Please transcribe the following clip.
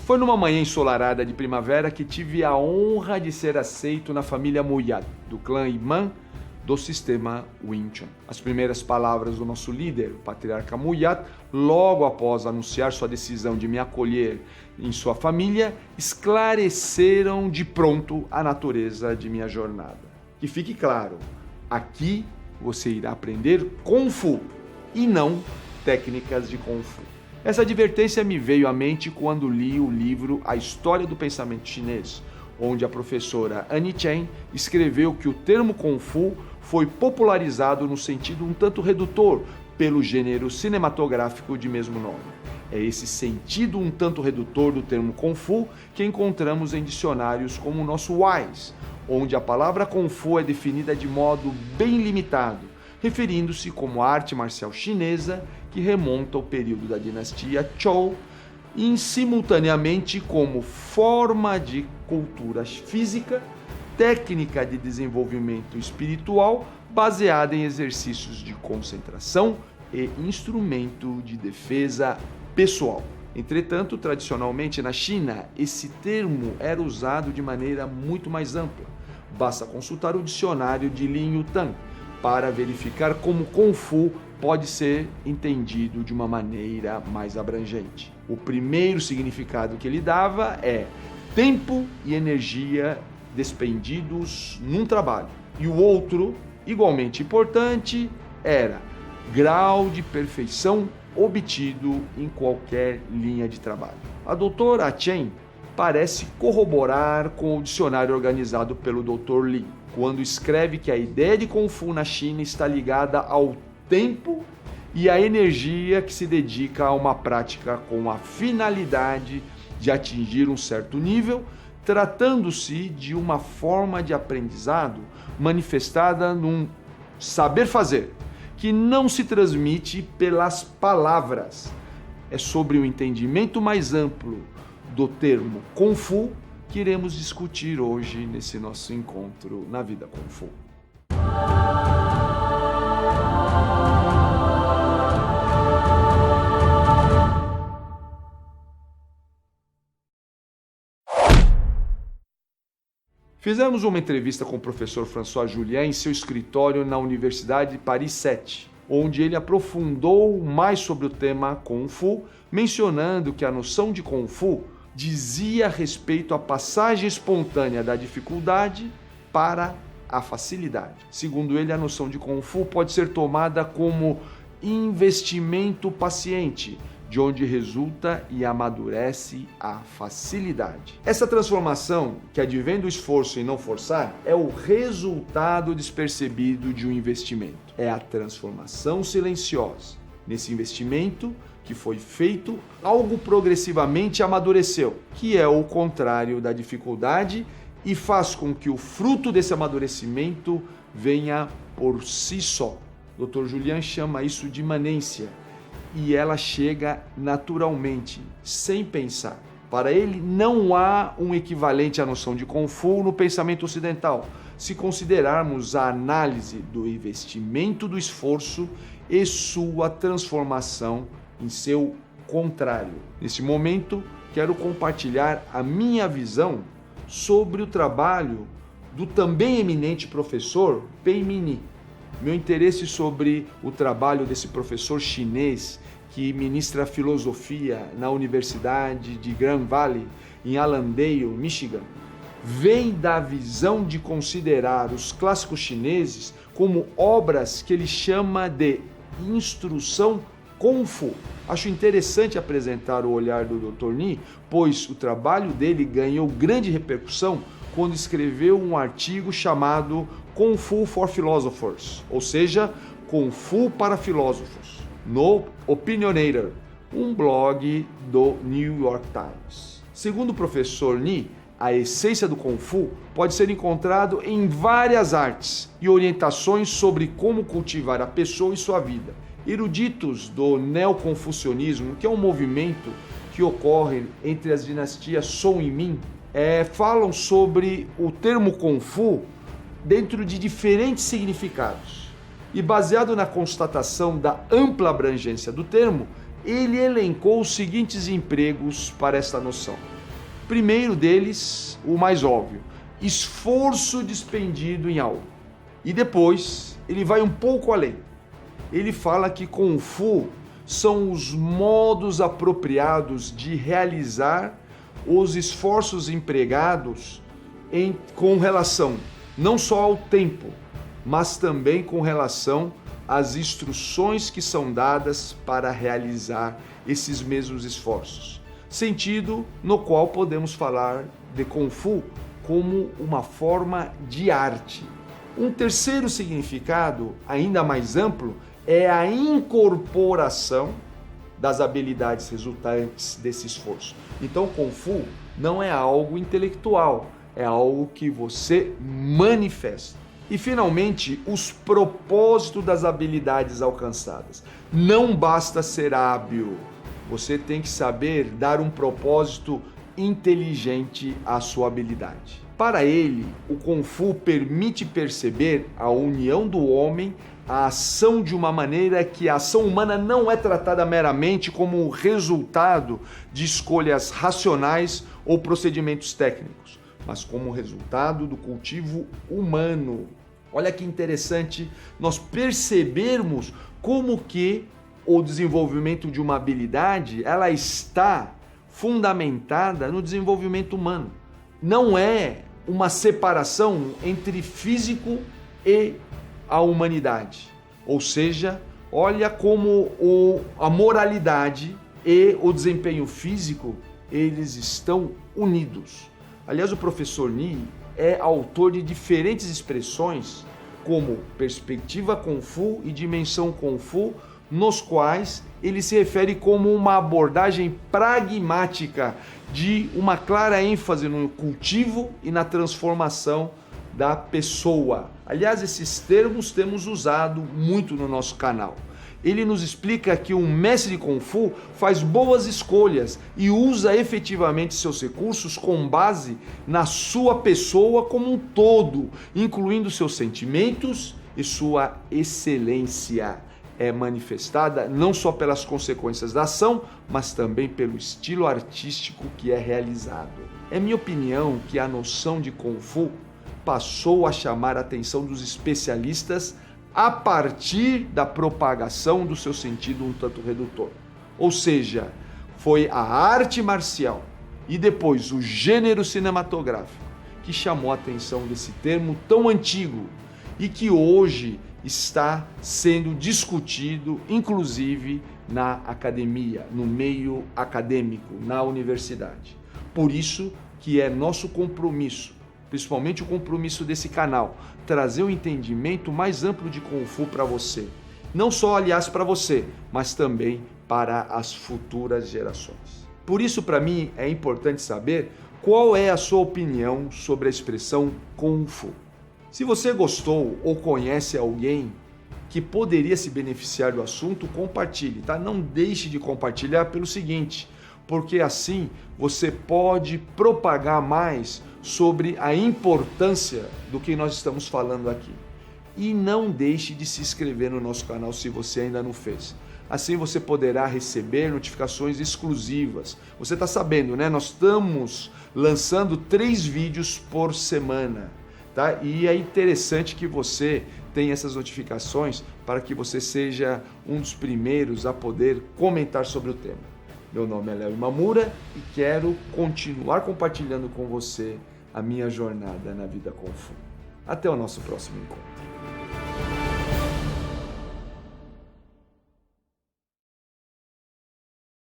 Foi numa manhã ensolarada de primavera que tive a honra de ser aceito na família Muyad, do clã Imam do sistema Wing Chun. As primeiras palavras do nosso líder, o patriarca Muyad, logo após anunciar sua decisão de me acolher em sua família, esclareceram de pronto a natureza de minha jornada. Que fique claro, aqui você irá aprender Kung Fu e não técnicas de Kung Fu. Essa advertência me veio à mente quando li o livro A História do Pensamento Chinês, onde a professora Annie Chen escreveu que o termo Kung Fu foi popularizado no sentido um tanto redutor pelo gênero cinematográfico de mesmo nome. É esse sentido um tanto redutor do termo Kung Fu que encontramos em dicionários como o nosso Wise, onde a palavra Kung Fu é definida de modo bem limitado, referindo-se como arte marcial chinesa que remonta ao período da dinastia Zhou e simultaneamente como forma de cultura física, técnica de desenvolvimento espiritual baseada em exercícios de concentração e instrumento de defesa pessoal. Entretanto, tradicionalmente na China, esse termo era usado de maneira muito mais ampla. Basta consultar o dicionário de Lin Yutang para verificar como Kung Fu pode ser entendido de uma maneira mais abrangente. O primeiro significado que ele dava é tempo e energia despendidos num trabalho. E o outro, igualmente importante, era grau de perfeição obtido em qualquer linha de trabalho. A doutora Chen parece corroborar com o dicionário organizado pelo Dr. Li, quando escreve que a ideia de Kung Fu na China está ligada ao tempo e à energia que se dedica a uma prática com a finalidade de atingir um certo nível, tratando-se de uma forma de aprendizado manifestada num saber fazer, que não se transmite pelas palavras. É sobre o entendimento mais amplo do termo Kung Fu que iremos discutir hoje nesse nosso encontro na Vida Kung Fu. Fizemos uma entrevista com o professor François Julien em seu escritório na Universidade de Paris 7, onde ele aprofundou mais sobre o tema Kung Fu, mencionando que a noção de Kung Fu dizia respeito à passagem espontânea da dificuldade para a facilidade. Segundo ele, a noção de Kung Fu pode ser tomada como investimento paciente, de onde resulta e amadurece a facilidade. Essa transformação, que advém do esforço em não forçar, é o resultado despercebido de um investimento. É a transformação silenciosa. Nesse investimento que foi feito, algo progressivamente amadureceu, que é o contrário da dificuldade e faz com que o fruto desse amadurecimento venha por si só. Dr. Julien chama isso de imanência. E ela chega naturalmente, sem pensar. Para ele, não há um equivalente à noção de Kung Fu no pensamento ocidental, se considerarmos a análise do investimento do esforço e sua transformação em seu contrário. Nesse momento, quero compartilhar a minha visão sobre o trabalho do também eminente professor Pei Mini. Meu interesse sobre o trabalho desse professor chinês que ministra filosofia na Universidade de Grand Valley, em Allendale, Michigan, vem da visão de considerar os clássicos chineses como obras que ele chama de instrução Kung Fu. Acho interessante apresentar o olhar do Dr. Ni, pois o trabalho dele ganhou grande repercussão quando escreveu um artigo chamado Kung Fu for Philosophers, ou seja, Kung Fu para filósofos, no Opinionator, um blog do New York Times. Segundo o professor Ni, a essência do Kung Fu pode ser encontrado em várias artes e orientações sobre como cultivar a pessoa e sua vida. Eruditos do neoconfucionismo, que é um movimento que ocorre entre as dinastias Song e Ming, falam sobre o termo Kung Fu dentro de diferentes significados. E baseado na constatação da ampla abrangência do termo, ele elencou os seguintes empregos para esta noção. Primeiro deles, o mais óbvio, esforço despendido em algo. E depois, ele vai um pouco além. Ele fala que Kung Fu são os modos apropriados de realizar os esforços empregados com relação não só ao tempo, mas também com relação às instruções que são dadas para realizar esses mesmos esforços. Sentido no qual podemos falar de Kung Fu como uma forma de arte. Um terceiro significado, ainda mais amplo, é a incorporação das habilidades resultantes desse esforço. Então, Kung Fu não é algo intelectual, é algo que você manifesta. E, finalmente, os propósitos das habilidades alcançadas. Não basta ser hábil, você tem que saber dar um propósito inteligente à sua habilidade. Para ele, o Kung Fu permite perceber a união do homem, a ação de uma maneira que a ação humana não é tratada meramente como resultado de escolhas racionais ou procedimentos técnicos, mas como resultado do cultivo humano. Olha que interessante nós percebermos como que o desenvolvimento de uma habilidade, ela está fundamentada no desenvolvimento humano. Não é uma separação entre físico e a humanidade. Ou seja, olha como a moralidade e o desempenho físico, eles estão unidos. Aliás, o professor Ni é autor de diferentes expressões como perspectiva Kung Fu e dimensão Kung Fu, nos quais ele se refere como uma abordagem pragmática de uma clara ênfase no cultivo e na transformação da pessoa. Aliás, esses termos temos usado muito no nosso canal. Ele nos explica que um mestre de Kung Fu faz boas escolhas e usa efetivamente seus recursos com base na sua pessoa como um todo, incluindo seus sentimentos e sua excelência. É manifestada não só pelas consequências da ação, mas também pelo estilo artístico que é realizado. É minha opinião que a noção de Kung Fu passou a chamar a atenção dos especialistas a partir da propagação do seu sentido um tanto redutor. Ou seja, foi a arte marcial e depois o gênero cinematográfico que chamou a atenção desse termo tão antigo e que hoje está sendo discutido, inclusive na academia, no meio acadêmico, na universidade. Por isso que é nosso compromisso, principalmente o compromisso desse canal, trazer um entendimento mais amplo de Kung Fu para você. Não só, aliás, para você, mas também para as futuras gerações. Por isso, para mim, é importante saber qual é a sua opinião sobre a expressão Kung Fu. Se você gostou ou conhece alguém que poderia se beneficiar do assunto, compartilhe, tá? Não deixe de compartilhar pelo seguinte, porque assim você pode propagar mais sobre a importância do que nós estamos falando aqui. E não deixe de se inscrever no nosso canal se você ainda não fez. Assim você poderá receber notificações exclusivas. Você está sabendo, né? Nós estamos lançando 3 vídeos por semana. Tá? E é interessante que você tenha essas notificações para que você seja um dos primeiros a poder comentar sobre o tema. Meu nome é Léo Imamura e quero continuar compartilhando com você a minha jornada na vida Kung Fu. Até o nosso próximo encontro.